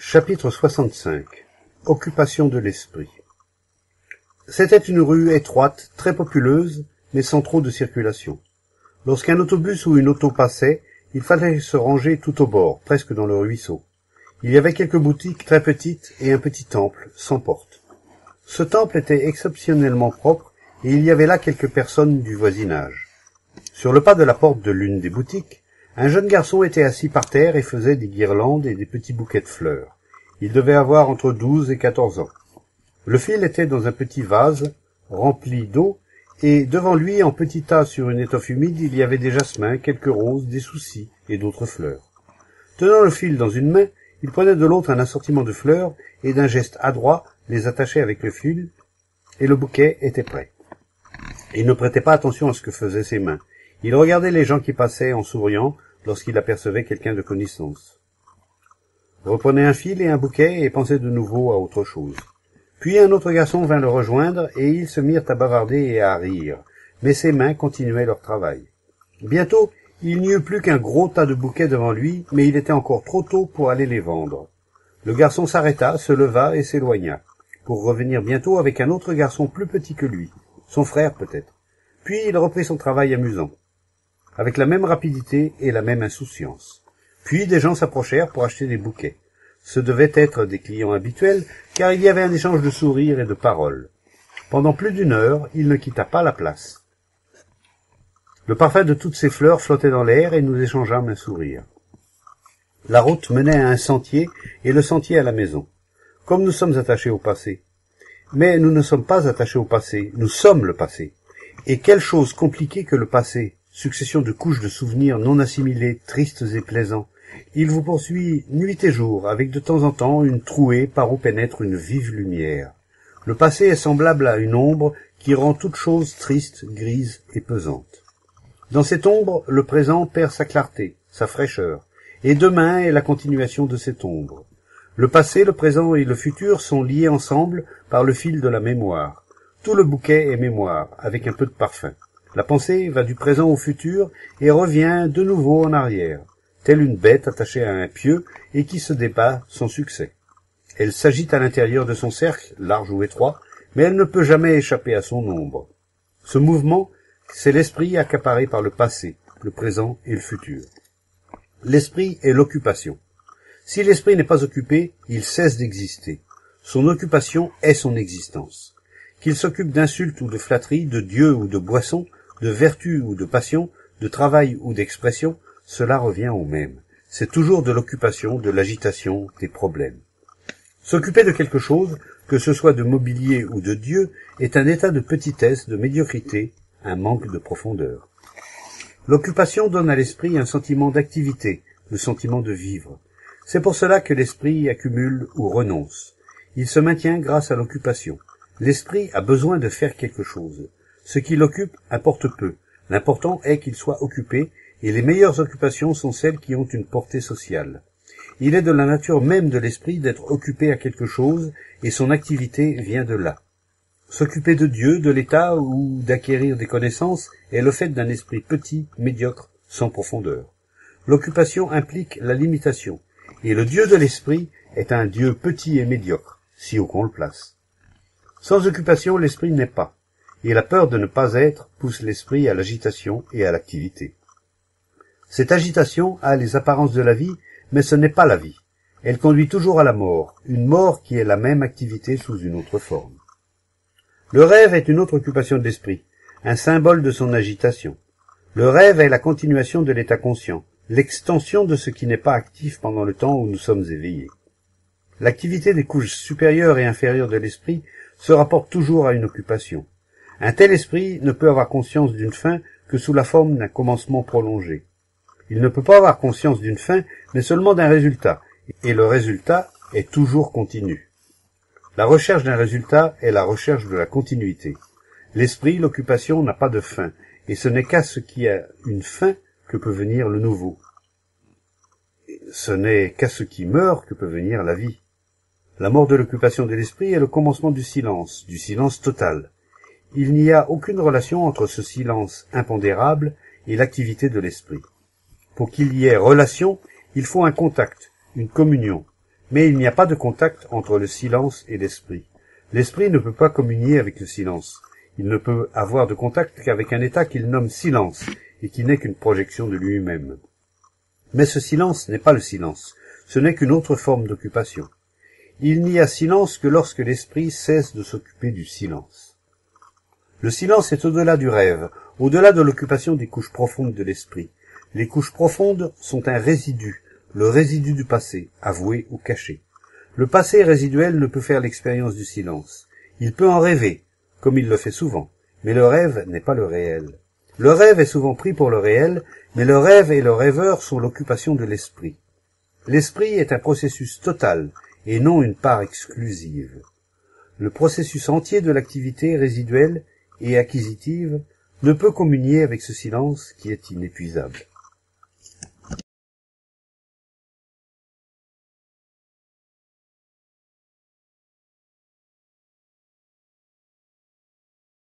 Chapitre 65. Occupation de l'esprit. C'était une rue étroite, très populeuse, mais sans trop de circulation. Lorsqu'un autobus ou une auto passait, il fallait se ranger tout au bord, presque dans le ruisseau. Il y avait quelques boutiques très petites et un petit temple, sans porte. Ce temple était exceptionnellement propre, et il y avait là quelques personnes du voisinage. Sur le pas de la porte de l'une des boutiques, un jeune garçon était assis par terre et faisait des guirlandes et des petits bouquets de fleurs. Il devait avoir entre 12 et 14 ans. Le fil était dans un petit vase rempli d'eau, et devant lui, en petit tas sur une étoffe humide, il y avait des jasmins, quelques roses, des soucis et d'autres fleurs. Tenant le fil dans une main, il prenait de l'autre un assortiment de fleurs, et d'un geste adroit, les attachait avec le fil, et le bouquet était prêt. Il ne prêtait pas attention à ce que faisaient ses mains. Il regardait les gens qui passaient en souriant lorsqu'il apercevait quelqu'un de connaissance. Reprenait un fil et un bouquet et pensait de nouveau à autre chose. Puis un autre garçon vint le rejoindre et ils se mirent à bavarder et à rire, mais ses mains continuaient leur travail. Bientôt, il n'y eut plus qu'un gros tas de bouquets devant lui, mais il était encore trop tôt pour aller les vendre. Le garçon s'arrêta, se leva et s'éloigna, pour revenir bientôt avec un autre garçon plus petit que lui, son frère peut-être. Puis il reprit son travail amusant, avec la même rapidité et la même insouciance. Puis des gens s'approchèrent pour acheter des bouquets. Ce devaient être des clients habituels, car il y avait un échange de sourires et de paroles. Pendant plus d'une heure, il ne quitta pas la place. Le parfum de toutes ces fleurs flottait dans l'air et nous échangeâmes un sourire. La route menait à un sentier et le sentier à la maison. Comme nous sommes attachés au passé. Mais nous ne sommes pas attachés au passé, nous sommes le passé. Et quelle chose compliquée que le passé, succession de couches de souvenirs non assimilés, tristes et plaisants. Il vous poursuit nuit et jour, avec de temps en temps une trouée par où pénètre une vive lumière. Le passé est semblable à une ombre qui rend toute chose triste, grise et pesante. Dans cette ombre, le présent perd sa clarté, sa fraîcheur, et demain est la continuation de cette ombre. Le passé, le présent et le futur sont liés ensemble par le fil de la mémoire. Tout le bouquet est mémoire, avec un peu de parfum. La pensée va du présent au futur et revient de nouveau en arrière, telle une bête attachée à un pieu et qui se débat sans succès. Elle s'agite à l'intérieur de son cercle, large ou étroit, mais elle ne peut jamais échapper à son ombre. Ce mouvement, c'est l'esprit accaparé par le passé, le présent et le futur. L'esprit est l'occupation. Si l'esprit n'est pas occupé, il cesse d'exister. Son occupation est son existence. Qu'il s'occupe d'insultes ou de flatteries, de dieux ou de boissons, de vertu ou de passion, de travail ou d'expression, cela revient au même. C'est toujours de l'occupation, de l'agitation, des problèmes. S'occuper de quelque chose, que ce soit de mobilier ou de Dieu, est un état de petitesse, de médiocrité, un manque de profondeur. L'occupation donne à l'esprit un sentiment d'activité, le sentiment de vivre. C'est pour cela que l'esprit accumule ou renonce. Il se maintient grâce à l'occupation. L'esprit a besoin de faire quelque chose. Ce qui l'occupe importe peu. L'important est qu'il soit occupé, et les meilleures occupations sont celles qui ont une portée sociale. Il est de la nature même de l'esprit d'être occupé à quelque chose, et son activité vient de là. S'occuper de Dieu, de l'État ou d'acquérir des connaissances est le fait d'un esprit petit, médiocre, sans profondeur. L'occupation implique la limitation, et le Dieu de l'esprit est un Dieu petit et médiocre, si haut qu'on le place. Sans occupation, l'esprit n'est pas, et la peur de ne pas être pousse l'esprit à l'agitation et à l'activité. Cette agitation a les apparences de la vie, mais ce n'est pas la vie. Elle conduit toujours à la mort, une mort qui est la même activité sous une autre forme. Le rêve est une autre occupation de l'esprit, un symbole de son agitation. Le rêve est la continuation de l'état conscient, l'extension de ce qui n'est pas actif pendant le temps où nous sommes éveillés. L'activité des couches supérieures et inférieures de l'esprit se rapporte toujours à une occupation. Un tel esprit ne peut avoir conscience d'une fin que sous la forme d'un commencement prolongé. Il ne peut pas avoir conscience d'une fin, mais seulement d'un résultat, et le résultat est toujours continu. La recherche d'un résultat est la recherche de la continuité. L'esprit, l'occupation, n'a pas de fin, et ce n'est qu'à ce qui a une fin que peut venir le nouveau. Ce n'est qu'à ce qui meurt que peut venir la vie. La mort de l'occupation de l'esprit est le commencement du silence total. Il n'y a aucune relation entre ce silence impondérable et l'activité de l'esprit. Pour qu'il y ait relation, il faut un contact, une communion. Mais il n'y a pas de contact entre le silence et l'esprit. L'esprit ne peut pas communier avec le silence. Il ne peut avoir de contact qu'avec un état qu'il nomme silence, et qui n'est qu'une projection de lui-même. Mais ce silence n'est pas le silence, ce n'est qu'une autre forme d'occupation. Il n'y a silence que lorsque l'esprit cesse de s'occuper du silence. Le silence est au-delà du rêve, au-delà de l'occupation des couches profondes de l'esprit. Les couches profondes sont un résidu, le résidu du passé, avoué ou caché. Le passé résiduel ne peut faire l'expérience du silence. Il peut en rêver, comme il le fait souvent, mais le rêve n'est pas le réel. Le rêve est souvent pris pour le réel, mais le rêve et le rêveur sont l'occupation de l'esprit. L'esprit est un processus total, et non une part exclusive. Le processus entier de l'activité résiduelle et acquisitive ne peut communier avec ce silence qui est inépuisable.